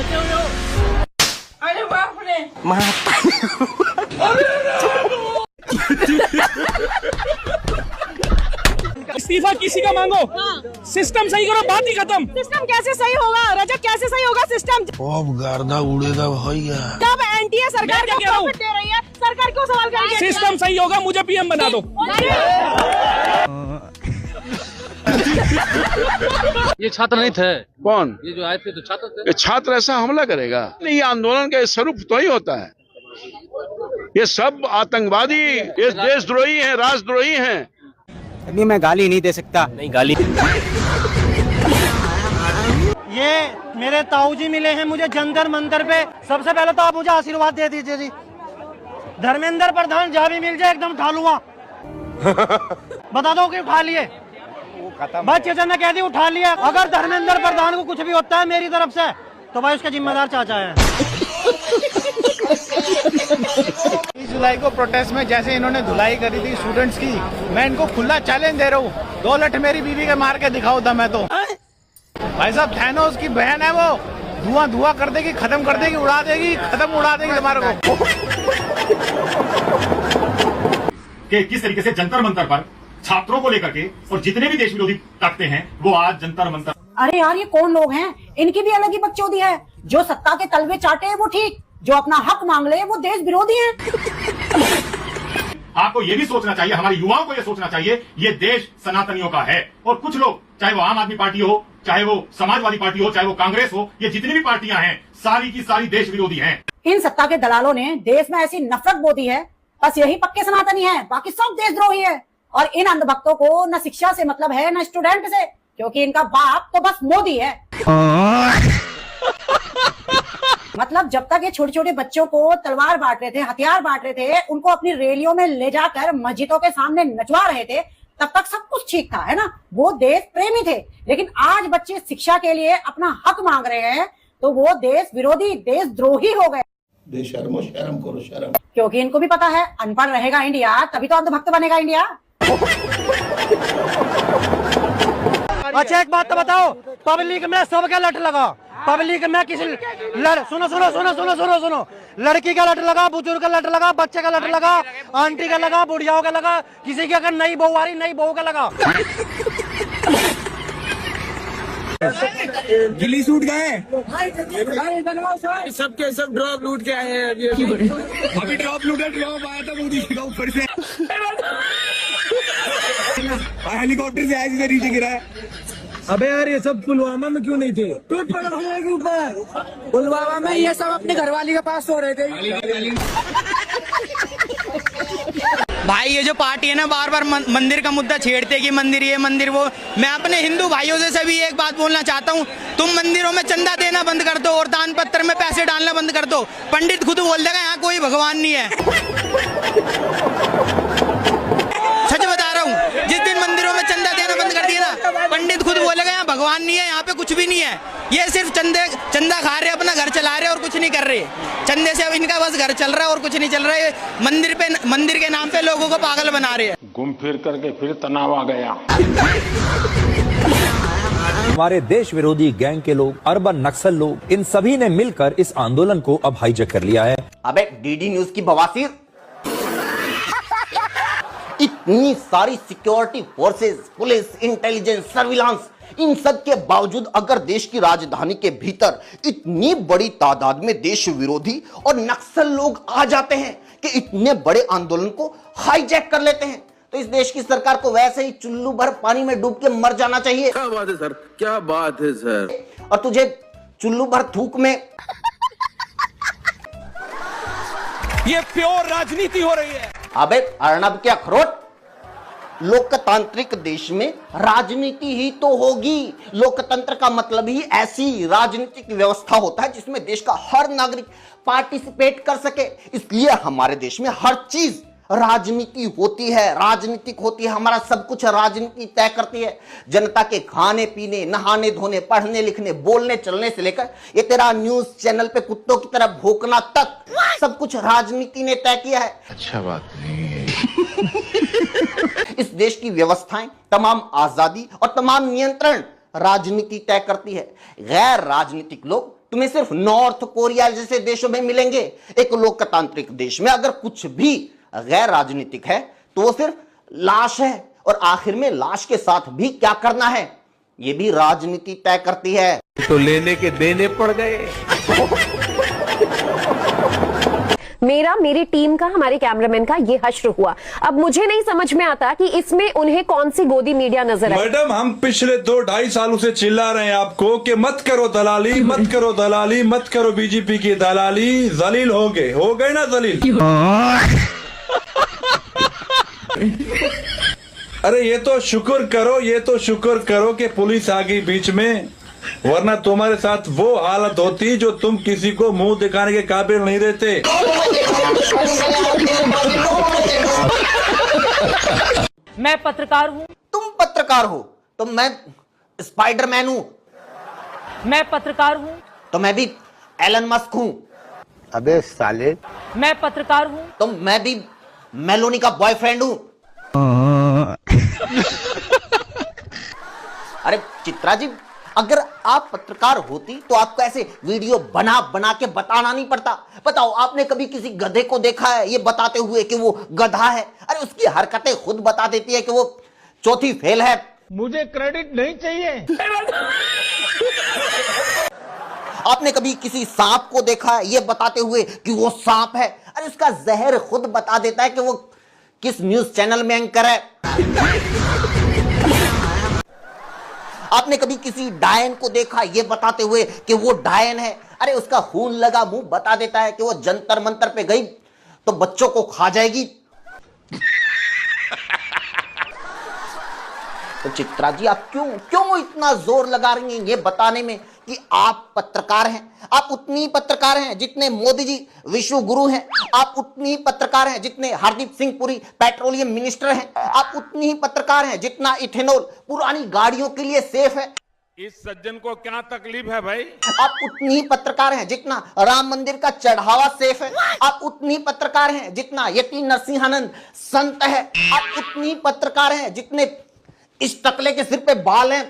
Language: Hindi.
अरे बाप रे इस्तीफा किसी का मांगो, सिस्टम सही करो, बात ही खत्म। सिस्टम कैसे सही होगा रजत, कैसे सही होगा सिस्टम? गर्दा उड़ेगा भैया। कब एनटीए सरकार क्या को कह रहा हूँ? प्रॉफिट दे रही है, सरकार क्यों सवाल करेगी? सिस्टम सही होगा, मुझे पीएम बना दो। ये छात्र नहीं थे। कौन? ये जो आए थे तो छात्र थे। ये छात्र ऐसा हमला करेगा? नहीं, ये आंदोलन का स्वरूप तो ही होता है। ये सब आतंकवादी, ये देशद्रोही हैं, राष्ट्रद्रोही हैं। अभी मैं गाली नहीं दे सकता। नहीं गाली। ये मेरे ताऊजी मिले हैं मुझे जंतर मंतर पे। सबसे पहले तो आप मुझे आशीर्वाद दे दीजिए जी। धर्मेंद्र प्रधान जहाँ भी मिल जाए एकदम उठा लूंगा। बता दो कि उठा लिए। बस चेचन ने कह दी उठा लिया। अगर धर्मेंद्र प्रधान को कुछ भी होता है मेरी तरफ से तो भाई उसके जिम्मेदार चाचा है। 20 जुलाई को प्रोटेस्ट में जैसे इन्होंने धुलाई करी थी स्टूडेंट्स की, मैं इनको खुला चैलेंज दे रहा हूँ, 2 लठ मेरी बीवी के मार के दिखाओ था मैं तो। भाई साहब थैनोस की बहन है वो, धुआं धुआं कर देगी, खत्म कर देगी, उड़ा देगी, खत्म उड़ा देगी तुम्हारे को। कि किस तरीके से जंतर मंतर पर छात्रों को लेकर के और जितने भी देश विरोधी ताकतें हैं वो आज जंतर मंतर। अरे यार ये कौन लोग हैं? इनकी भी अलग ही बकचोदी है। जो सत्ता के तलवे चाटे वो ठीक, जो अपना हक मांग ले वो देश विरोधी हैं। आपको ये भी सोचना चाहिए, हमारे युवाओं को ये सोचना चाहिए, ये देश सनातनियों का है। और कुछ लोग, चाहे वो आम आदमी पार्टी हो, चाहे वो समाजवादी पार्टी हो, चाहे वो कांग्रेस हो, ये जितनी भी पार्टियां हैं सारी की सारी देश विरोधी हैं। इन सत्ता के दलालों ने देश में ऐसी नफरत बो दी है, बस यही पक्के सनातनी है, बाकी सब देशद्रोही है। और इन अंधभक्तों को न शिक्षा से मतलब है न स्टूडेंट से, क्योंकि इनका बाप तो बस मोदी है। मतलब जब तक ये छोटे छोटे बच्चों को तलवार बांट रहे थे, हथियार बांट रहे थे, उनको अपनी रैलियों में ले जाकर मस्जिदों के सामने नचवा रहे थे, तब तक सब कुछ ठीक था, है ना? वो देश प्रेमी थे। लेकिन आज बच्चे शिक्षा के लिए अपना हक मांग रहे हैं तो वो देश विरोधी, देशद्रोही हो गए। बेशर्मो, शर्म करो शर्म। क्योंकि इनको भी पता है अनपढ़ रहेगा इंडिया तभी तो अंधभक्त बनेगा इंडिया। अच्छा एक बात तो बताओ, पब्लिक में सबका लट लगा, पब्लिक में किसी सुनो सुनो सुनो सुनो सुनो सुनो, लड़की का लट लगा, बुजुर्ग का लट लगा, बच्चे का लट लगा, आंटी का लगा, बुढ़ियाओं का लगा, किसी की अगर नई बहू आ रही नई बहू का लगा। गिल्ली सूट गए, सबके सब ड्रॉप लूट के आए हैं। अभी ड्रॉप लूटा, ड्रॉप आया था मोदी का ऊपर से, हेलीकॉप्टर से आया सीधे नीचे गिरा है। अबे यार ये सब पुलवामा में क्यों नहीं थे? टूट पड़ा के ऊपर पुलवामा में ये सब अपने घरवाली के पास सो रहे थे। भाई ये जो पार्टी है ना बार बार मंदिर का मुद्दा छेड़ते कि मंदिर ये मंदिर वो। मैं अपने हिंदू भाइयों से भी एक बात बोलना चाहता हूँ, तुम मंदिरों में चंदा देना बंद कर दो और दान पत्र में पैसे डालना बंद कर दो। पंडित खुद बोल देगा यहाँ कोई भगवान नहीं है। सच बता रहा हूँ, जिस दिन मंदिरों में चंदा देना बंद कर दिया ना, पंडित खुद बोलेगा यहाँ भगवान नहीं है, यहाँ पे कुछ भी नहीं है। ये सिर्फ चंदा खा रहे, अपना घर चला रहे और कुछ नहीं कर रहे। चंदे से अब इनका बस घर चल रहा है और कुछ नहीं चल रहा है। मंदिर के नाम पे लोगों को पागल बना रहे हैं। घूम फिर करके फिर तनाव आ गया। हमारे देश विरोधी गैंग के लोग, अर्बन नक्सल लोग, इन सभी ने मिलकर इस आंदोलन को अब हाईजैक कर लिया है। अबे डीडी न्यूज की बवासीर, इतनी सारी security forces, police, intelligence, surveillance, इन सब के बावजूद अगर देश की राजधानी के भीतर इतनी बड़ी तादाद में देश विरोधी और नक्सल लोग आ जाते हैं कि इतने बड़े आंदोलन को हाईजैक कर लेते हैं, तो इस देश की सरकार को वैसे ही चुल्लू भर पानी में डूब के मर जाना चाहिए। क्या बात है सर, क्या बात है सर। और तुझे चुल्लू भर थूक में ये प्योर राजनीति हो रही है। अबे अर्नब के अखरोट, लोकतांत्रिक देश में राजनीति ही तो होगी। लोकतंत्र का मतलब ही ऐसी राजनीतिक व्यवस्था होता है जिसमें देश का हर नागरिक पार्टिसिपेट कर सके। इसलिए हमारे देश में हर चीज राजनीति होती है, राजनीतिक होती है। हमारा सब कुछ राजनीति तय करती है। जनता के खाने पीने, नहाने धोने, पढ़ने लिखने, बोलने चलने से लेकर ये तेरा न्यूज चैनल पे कुत्तों की तरह भौंकना तक सब कुछ राजनीति ने तय किया है। अच्छा बात नहीं है। इस देश की व्यवस्थाएं, तमाम आजादी और तमाम नियंत्रण राजनीति तय करती है। गैर राजनीतिक लोग तुम्हें सिर्फ नॉर्थ कोरिया जैसे देशों में मिलेंगे। एक लोकतांत्रिक देश में अगर कुछ भी गैर राजनीतिक है तो वो सिर्फ लाश है, और आखिर में लाश के साथ भी क्या करना है ये भी राजनीति तय करती है। तो लेने के देने पड़ गए। मेरा, मेरी टीम का, हमारे कैमरामैन का ये हश्र हुआ। अब मुझे नहीं समझ में आता कि इसमें उन्हें कौन सी गोदी मीडिया नजर आई। मैडम, हम पिछले 2-2.5 सालों से चिल्ला रहे हैं आपको कि मत करो दलाली, मत करो दलाली, मत करो बीजेपी की दलाली। जलील हो गए ना जलील। अरे ये तो शुक्र करो कि पुलिस आ गई बीच में, वरना तुम्हारे साथ वो हालत होती जो तुम किसी को मुंह दिखाने के काबिल नहीं रहते। मैं पत्रकार हूँ। तुम पत्रकार हो तो मैं स्पाइडरमैन हूं। मैं पत्रकार हूँ। तो मैं भी एलन मस्क हूं। अबे साले। मैं पत्रकार हूँ। तो मैं भी मेलोनी का बॉयफ्रेंड हूं। अरे चित्रा जी, अगर आप पत्रकार होती तो आपको ऐसे वीडियो बना बना के बताना नहीं पड़ता। बताओ, आपने कभी किसी गधे को देखा है ये बताते हुए कि वो गधा है? अरे उसकी हरकतें खुद बता देती है कि वो चौथी फेल है। मुझे क्रेडिट नहीं चाहिए। आपने कभी किसी सांप को देखा है ये बताते हुए कि वो सांप है? अरे उसका जहर खुद बता देता है कि वो किस न्यूज चैनल में एंकर है। आपने कभी किसी डायन को देखा ये बताते हुए कि वो डायन है? अरे उसका खून लगा मुंह बता देता है कि वो जंतर मंतर पे गई तो बच्चों को खा जाएगी। तो चित्रा जी, आप क्यों इतना जोर लगा रही हैं ये बताने में कि आप पत्रकार हैं? आप उतनी ही पत्रकार हैं जितने मोदी जी विश्व गुरु हैं। आप उतनी ही पत्रकार हैं जितने हरदीप सिंह पुरी पेट्रोलियम मिनिस्टर हैं। आप उतनी ही पत्रकार हैं जितना इथेनॉल पुरानी गाड़ियों के लिए सेफ है। इस सज्जन को क्या तकलीफ है भाई? आप उतनी ही पत्रकार हैं जितना राम मंदिर का चढ़ावा सेफ है। आप उतनी ही पत्रकार हैं जितना यति नरसिंहानंद संत है। आप उतनी ही पत्रकार हैं जितने इस टकले के सिर पे बाल हैं